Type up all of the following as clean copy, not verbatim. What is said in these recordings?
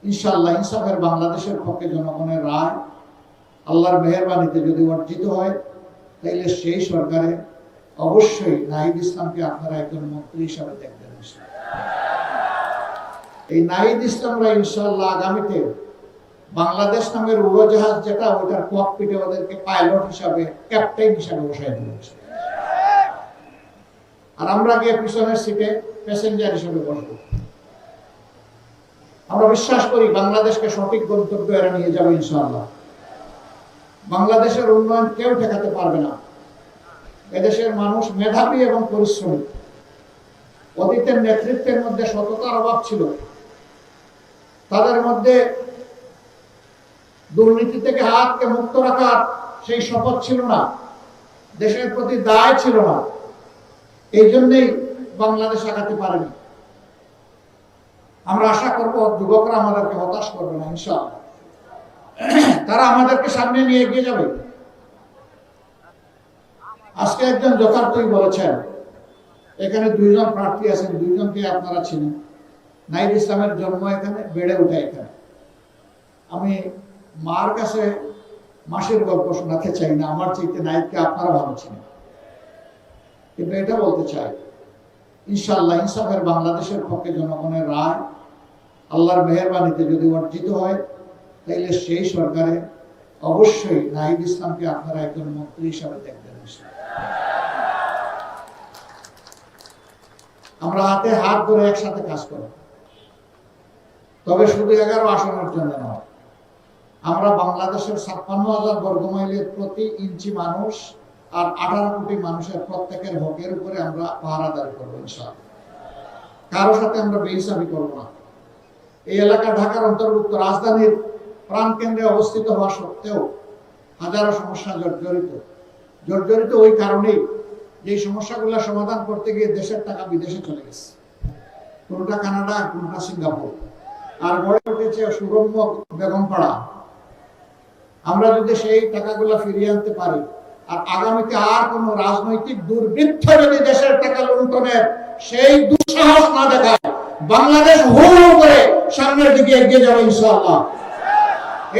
ইনশাআল্লাহ ইনসাফের বাংলাদেশের পক্ষে জনগণের রায় আল্লাহর মেহেরবানিতে যদি অর্জিত হয়, তাইলে সেই সরকারে অবশ্যই নাহিদ ইসলামকে আপনারা একজন মন্ত্রী হিসাবে দেখবেন। এই নাহিদ ইসলামরা ইনশাআল্লাহ আগামীতে বাংলাদেশ নামের উড়োজাহাজ যেটা, ওইটার ককপিটে ওদেরকে পাইলট হিসাবে, ক্যাপ্টেন হিসাবে বসাই দেবেন, আর আমরা গিয়ে পিছনের সিটে প্যাসেঞ্জার হিসেবে বসবো। আমরা বিশ্বাস করি বাংলাদেশকে সঠিক গন্তব্যে এরা নিয়ে যাবে ইনশাআল্লাহ। বাংলাদেশের উন্নয়ন কেউ ঠেকাতে পারবে না। এদেশের মানুষ মেধাবী এবং পরিশ্রমী। অতীতের নেতৃত্বের মধ্যে সততার অভাব ছিল, তাদের মধ্যে দুর্নীতি থেকে হাতকে মুক্ত রাখার সেই শপথ ছিল না, দেশের প্রতি দায় ছিল না। এই জন্যই বাংলাদেশ আগাতে পারেনি। আমরা আশা করব যুবকরা আমাদেরকে হতাশ করবে না ইনশাআল্লাহ। তারা আমাদেরকে সামনে নিয়ে এগিয়ে যাবে। আজকে একজন যথার্থই বলেছেন, এখানে দুইজন প্রার্থী আছেন, দুইজনকে আপনারা চিনেন। নাহিদ ইসলামের জন্ম এখানে, বেড়ে ওঠা এখানে। আমি মার কাছে মাসির গল্প শোনাতে চাই না, আমার চাইতে নাহিদকে আপনারা ভালো চিনেন। কিন্তু এটা বলতে চাই, ইনশাআল্লাহ ইনসাফের বাংলাদেশের পক্ষে জনগণের রায় আল্লাহর মেহেরবানিতে যদি অর্জিত হয়, তাইলে সেই সরকারে অবশ্যই নাহিদ ইসলামকে আপনারা একজন মন্ত্রী হিসাবে দেখবেন। আমরা হাতে হাত ধরে একসাথে কাজ করব, তবে শুধু 11 আসনের জন্য নয়। আমরা বাংলাদেশের 56,000 বর্গমাইলের প্রতি ইঞ্চি মানুষ আর 18 কোটি মানুষের প্রত্যেকের হকের উপরে আমরা পাহারাদারি করবো ইনশাআল্লাহ। কারো সাথে আমরা বেইনসাফি করবো না। এই এলাকা ঢাকার অন্তর্ভুক্ত, রাজধানীর প্রাণকেন্দ্রে অবস্থিত হওয়া সত্ত্বেও হাজারো সমস্যা জর্জরিত ওই কারণেই যে সমস্যাগুলো সমাধান করতে গিয়ে দেশের টাকা বিদেশে চলে গেছে, কোনটা কানাডা, কোনটা সিঙ্গাপুর, আর গড়ে উঠেছে সুরম্য বেগমপাড়া। আমরা যদি সেই টাকাগুলো ফিরিয়ে আনতে পারি, আর আগামীতে আর কোন রাজনৈতিক দুর্বৃত্ত যদি দেশের টাকা লুণ্ঠনের সেই দুঃসাহস না দেখায়, বাংলাদেশ হুড় করে সামনের দিকে এগিয়ে যাবে ইনশাআল্লাহ।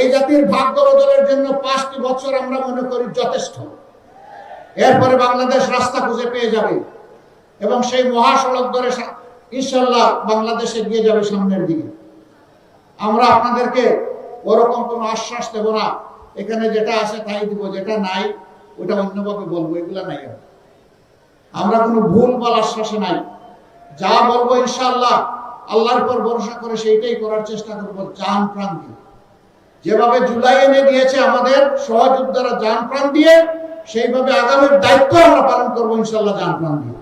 এই জাতির ভাগ্য বদলের জন্য 5টি বছর আমরা মনে করি যথেষ্ট। এরপরে বাংলাদেশ রাস্তা খুঁজে পেয়ে যাবে এবং সেই মহাসড়ক ধরে ইনশাআল্লাহ বাংলাদেশ এগিয়ে যাবে সামনের দিকে। আমরা আপনাদেরকে ওরকম কোনো আশ্বাস দেব না, এখানে যেটা আছে তাই দিব, যেটা নাই ওটা অন্যভাবে বলবো, এগুলা নাই। আমরা কোনো ভুল বল আশ্বাসে নাই। যা বলবো ইনশাআল্লাহ আল্লাহর উপর ভরসা করে সেইটাই করার চেষ্টা করবো, জান প্রাণ দিয়ে। যেভাবে জুলাই এনে দিয়েছে আমাদের সহযোদ্ধারা জান প্রাণ দিয়ে, সেইভাবে আগামীর দায়িত্ব আমরা পালন করবো ইনশাআল্লাহ জান প্রাণ দিয়ে।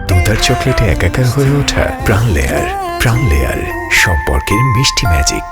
দুধার চকলেটে একাকার হয়ে ওঠা প্রাণ লেয়ার সম্পর্কের মিষ্টি ম্যাজিক।